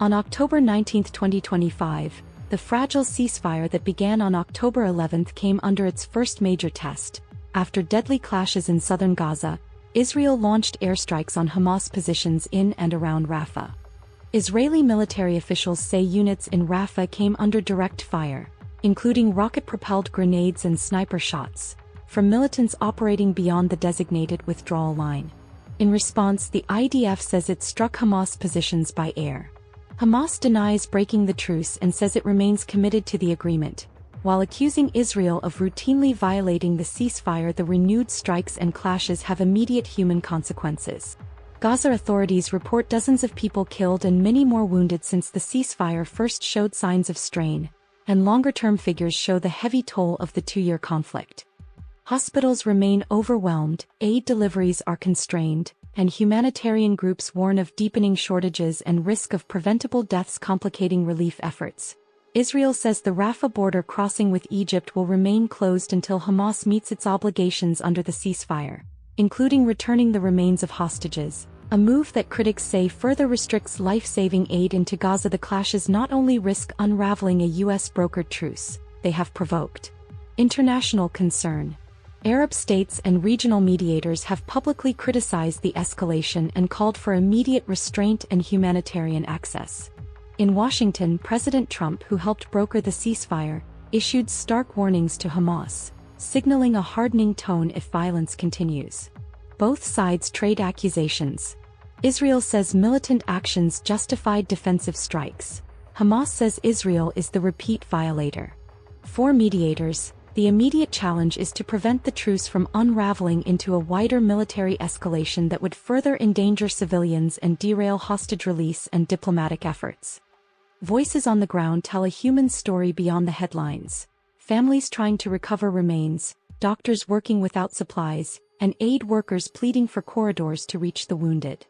On October 19, 2025, the fragile ceasefire that began on October 11 came under its first major test. After deadly clashes in southern Gaza, Israel launched airstrikes on Hamas positions in and around Rafah. Israeli military officials say units in Rafah came under direct fire, including rocket-propelled grenades and sniper shots, from militants operating beyond the designated withdrawal line. In response, the IDF says it struck Hamas positions by air. Hamas denies breaking the truce and says it remains committed to the agreement, while accusing Israel of routinely violating the ceasefire. The renewed strikes and clashes have immediate human consequences. Gaza authorities report dozens of people killed and many more wounded since the ceasefire first showed signs of strain, and longer-term figures show the heavy toll of the two-year conflict. Hospitals remain overwhelmed, aid deliveries are constrained, and humanitarian groups warn of deepening shortages and risk of preventable deaths complicating relief efforts. Israel says the Rafah border crossing with Egypt will remain closed until Hamas meets its obligations under the ceasefire, including returning the remains of hostages, a move that critics say further restricts life-saving aid into Gaza. The clashes not only risk unraveling a U.S.-brokered truce, they have provoked international concern. Arab states and regional mediators have publicly criticized the escalation and called for immediate restraint and humanitarian access. In Washington, President Trump, who helped broker the ceasefire, issued stark warnings to Hamas, signaling a hardening tone if violence continues. Both sides trade accusations. Israel says militant actions justified defensive strikes. Hamas says Israel is the repeat violator. For mediators, the immediate challenge is to prevent the truce from unraveling into a wider military escalation that would further endanger civilians and derail hostage release and diplomatic efforts. Voices on the ground tell a human story beyond the headlines. Families trying to recover remains, doctors working without supplies, and aid workers pleading for corridors to reach the wounded.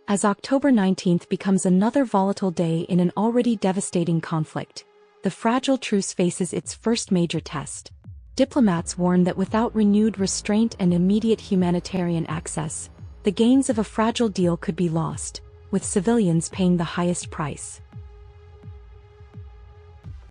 As October 19 becomes another volatile day in an already devastating conflict, the fragile truce faces its first major test. Diplomats warn that without renewed restraint and immediate humanitarian access, the gains of a fragile deal could be lost, with civilians paying the highest price.